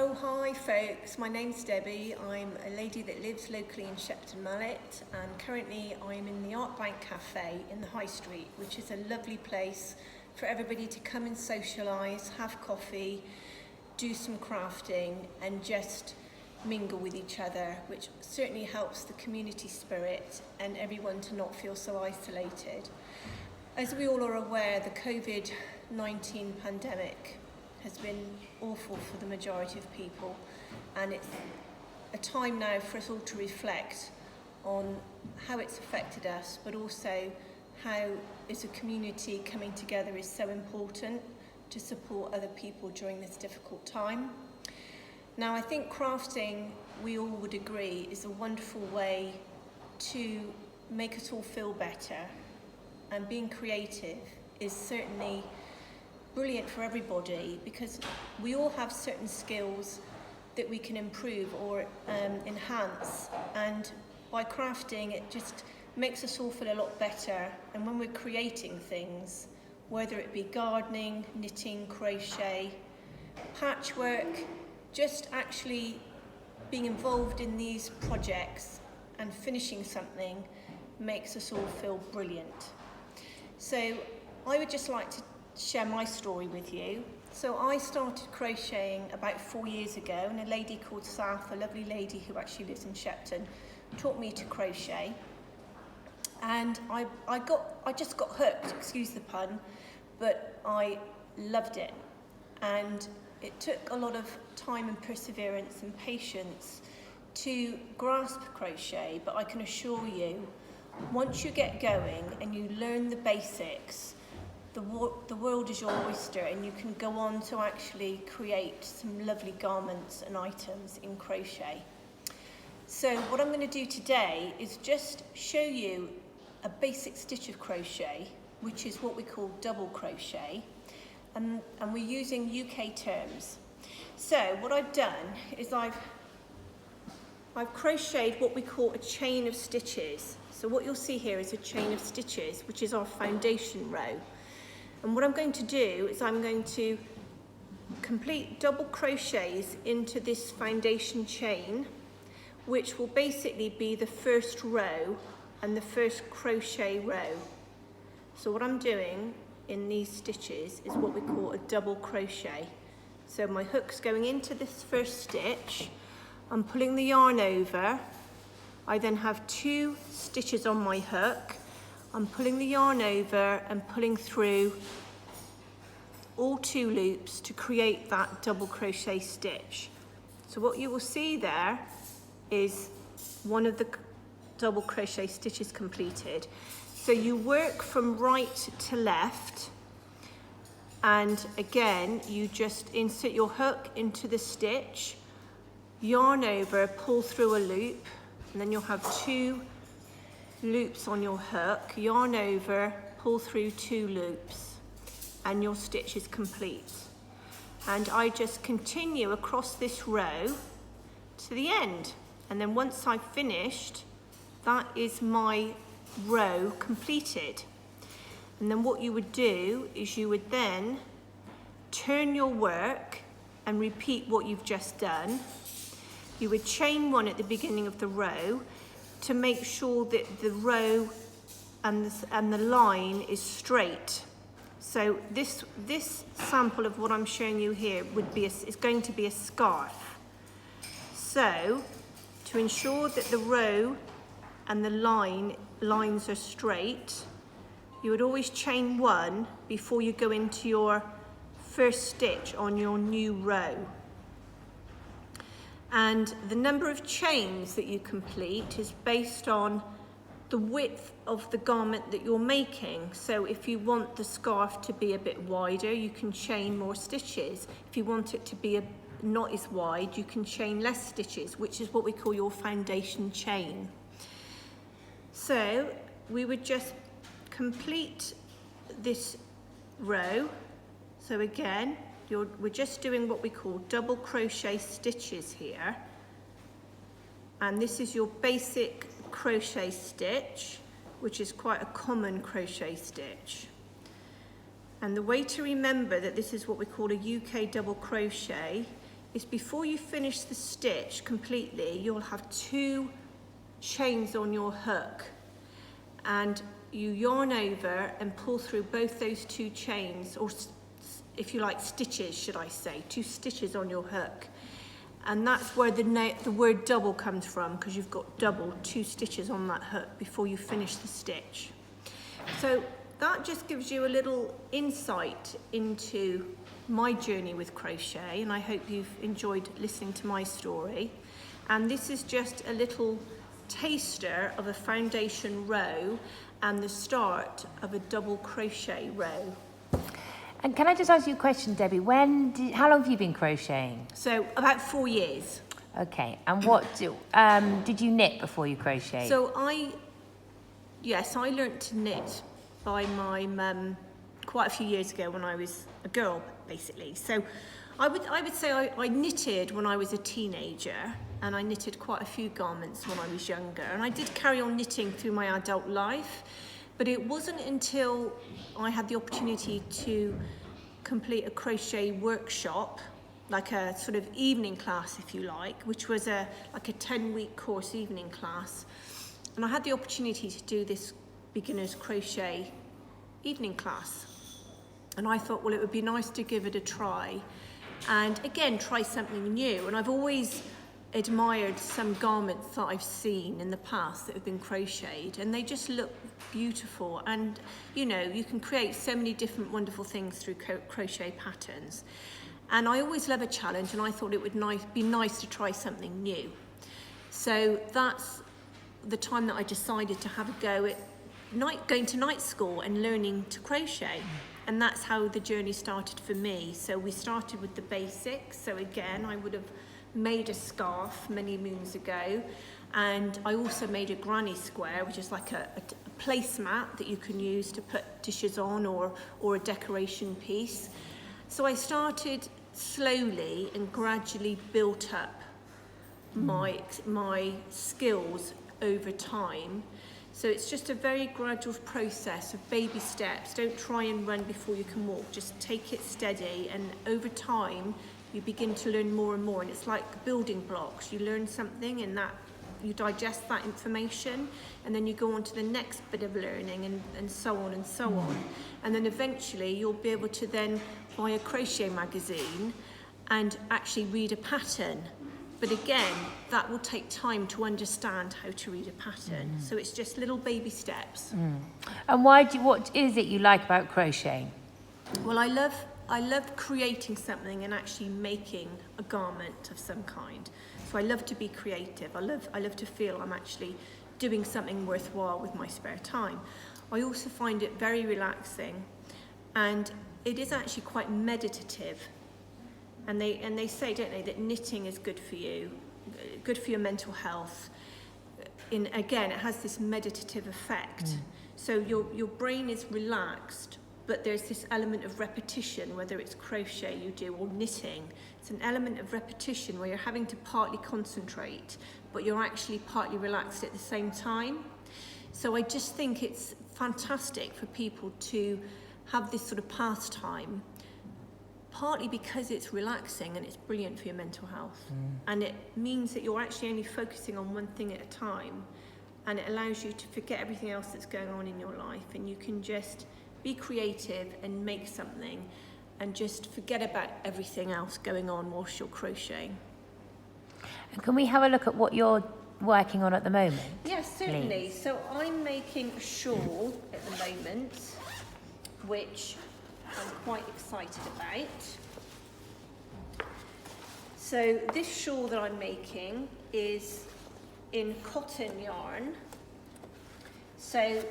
Oh hi folks, my name's Debbie. I'm a lady that lives locally in Shepton Mallet, and currently I'm in the Artbank cafe in the High Street, which is a lovely place for everybody to come and socialise, have coffee, do some crafting and just mingle with each other, which certainly helps the community spirit and everyone to not feel so isolated. As we all are aware, the COVID-19 pandemic has been awful for the majority of people, and it's a time now for us all to reflect on how it's affected us, but also how as a community coming together is so important to support other people during this difficult time. Now, I think crafting, we all would agree, is a wonderful way to make us all feel better, and being creative is certainly brilliant for everybody because we all have certain skills that we can improve or enhance, and by crafting it just makes us all feel a lot better. And when we're creating things, whether it be gardening, knitting, crochet, patchwork, just actually being involved in these projects and finishing something makes us all feel brilliant. So I would just like to share my story with you. So I started crocheting about 4 years ago, and a lady called Saf, a lovely lady who actually lives in Shepton, taught me to crochet, and I just got hooked, excuse the pun, but I loved it. And it took a lot of time and perseverance and patience to grasp crochet, but I can assure you, once you get going and you learn the basics, the world is your oyster, and you can go on to actually create some lovely garments and items in crochet. So what I'm going to do today is just show you a basic stitch of crochet, which is what we call double crochet, and we're using UK terms. So what I've done is I've crocheted what we call a chain of stitches. So what you'll see here is a chain of stitches, which is our foundation row. And what I'm going to do is I'm going to complete double crochets into this foundation chain, which will basically be the first row and the first crochet row. So what I'm doing in these stitches is what we call a double crochet. So my hook's going into this first stitch, I'm pulling the yarn over, I then have 2 stitches on my hook, I'm pulling the yarn over and pulling through all 2 loops to create that double crochet stitch. So what you will see there is one of the double crochet stitches completed. So you work from right to left, and again you just insert your hook into the stitch, yarn over, pull through a loop, and then you'll have 2 loops on your hook, yarn over, pull through 2 loops, and your stitch is complete. And I just continue across this row to the end, and then once I've finished, that is my row completed. And then what you would do is you would then turn your work and repeat what you've just done. You would chain 1 at the beginning of the row to make sure that the row and the line is straight. So this sample of what I'm showing you here is going to be a scarf. So to ensure that the row and the lines are straight, you would always chain 1 before you go into your first stitch on your new row. And the number of chains that you complete is based on the width of the garment that you're making. So if you want the scarf to be a bit wider, you can chain more stitches. If you want it to be not as wide, you can chain less stitches, which is what we call your foundation chain. So we would just complete this row. So again, we're just doing what we call double crochet stitches here, and this is your basic crochet stitch, which is quite a common crochet stitch. And the way to remember that this is what we call a UK double crochet is before you finish the stitch completely, you'll have 2 chains on your hook, and you yarn over and pull through both those 2 chains, or if you like, stitches, should I say, 2 stitches on your hook. And that's where the word double comes from, because you've got double, 2 stitches on that hook before you finish the stitch. So that just gives you a little insight into my journey with crochet, and I hope you've enjoyed listening to my story. And this is just a little taster of a foundation row and the start of a double crochet row. And can I just ask you a question, Debbie? How long have you been crocheting? So about 4 years. Okay, and what did you knit before you crocheted? So I learnt to knit by my mum quite a few years ago when I was a girl, basically. So I would say I knitted when I was a teenager, and I knitted quite a few garments when I was younger, and I did carry on knitting through my adult life. But it wasn't until I had the opportunity to complete a crochet workshop, like a sort of evening class, if you like, which was like a 10-week course evening class. And I had the opportunity to do this beginner's crochet evening class. And I thought, well, it would be nice to give it a try. And again, try something new. And I've always admired some garments that I've seen in the past that have been crocheted, and they just look beautiful. And you know, you can create so many different wonderful things through crochet patterns. And I always love a challenge, and I thought it would be nice to try something new. So that's the time that I decided to have a go at going to night school and learning to crochet. And that's how the journey started for me. So we started with the basics. So again, I would have made a scarf many moons ago, and I also made a granny square, which is like a placemat that you can use to put dishes on, or a decoration piece. So I started slowly and gradually built up my skills over time. So it's just a very gradual process of baby steps. Don't try and run before you can walk, just take it steady, and over time you begin to learn more and more. And it's like building blocks. You learn something, and that you digest that information, and then you go on to the next bit of learning, and so on and so on. And then eventually you'll be able to then buy a crochet magazine and actually read a pattern. But again, that will take time to understand how to read a pattern. So it's just little baby steps. And what is it you like about crocheting? Well, I love creating something and actually making a garment of some kind. So I love to be creative. I love to feel I'm actually doing something worthwhile with my spare time. I also find it very relaxing, and it is actually quite meditative. And they say, don't they, that knitting is good for you, good for your mental health. Again, it has this meditative effect. So your brain is relaxed, but there's this element of repetition, whether it's crochet you do or knitting. It's an element of repetition where you're having to partly concentrate, but you're actually partly relaxed at the same time. So I just think it's fantastic for people to have this sort of pastime, partly because it's relaxing and it's brilliant for your mental health. And it means that you're actually only focusing on one thing at a time, and it allows you to forget everything else that's going on in your life, and you can just be creative and make something and just forget about everything else going on whilst you're crocheting. And can we have a look at what you're working on at the moment? Yes, certainly. Please. So I'm making a shawl at the moment, which I'm quite excited about. So this shawl that I'm making is in cotton yarn. So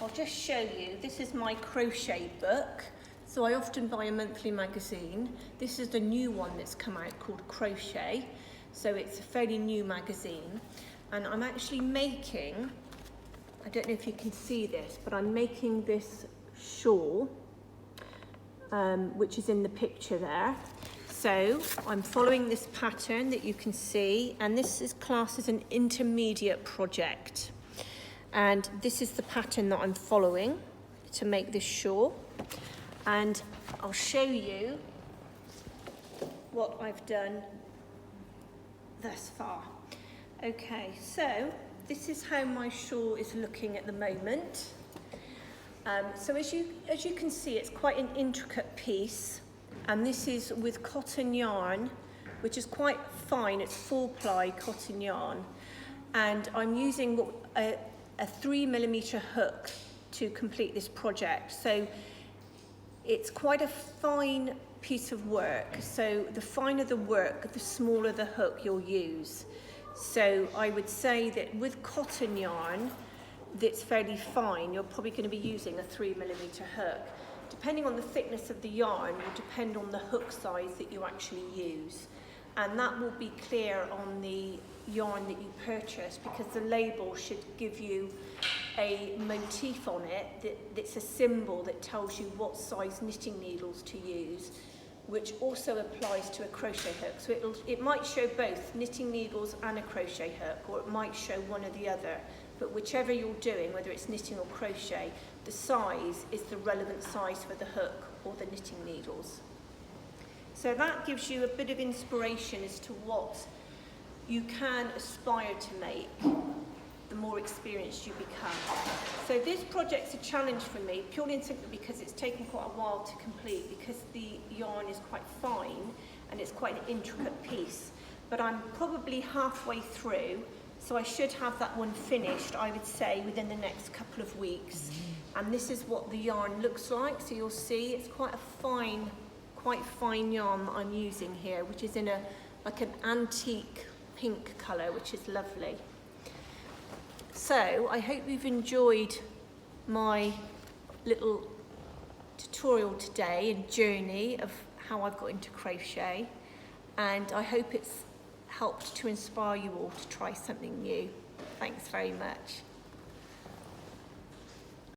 I'll just show you. This is my crochet book. So I often buy a monthly magazine. This is the new one that's come out called Crochet. So it's a fairly new magazine. And I'm actually making, I don't know if you can see this, but I'm making this shawl, which is in the picture there. So I'm following this pattern that you can see, and this is classed as an intermediate project. And this is the pattern that I'm following to make this shawl. And I'll show you what I've done thus far. Okay, so this is how my shawl is looking at the moment. So as you can see, it's quite an intricate piece, and this is with cotton yarn, which is quite fine. It's 4-ply cotton yarn, and I'm using a 3mm hook to complete this project. So it's quite a fine piece of work. So the finer the work, the smaller the hook you'll use. So I would say that with cotton yarn that's fairly fine, you're probably going to be using a 3mm hook. Depending on the thickness of the yarn will depend on the hook size that you actually use. And that will be clear on the yarn that you purchase, because the label should give you a motif on it that's a symbol that tells you what size knitting needles to use, which also applies to a crochet hook. So it might show both knitting needles and a crochet hook, or it might show one or the other. But whichever you're doing, whether it's knitting or crochet, the size is the relevant size for the hook or the knitting needles. So that gives you a bit of inspiration as to what you can aspire to make the more experienced you become. So this project's a challenge for me, purely and simply because it's taken quite a while to complete, because the yarn is quite fine and it's quite an intricate piece. But I'm probably halfway through, so I should have that one finished, I would say, within the next couple of weeks. And this is what the yarn looks like. So you'll see it's quite fine yarn that I'm using here, which is in like an antique pink colour, which is lovely. So I hope you've enjoyed my little tutorial today and journey of how I've got into crochet, and I hope it's helped to inspire you all to try something new. Thanks very much.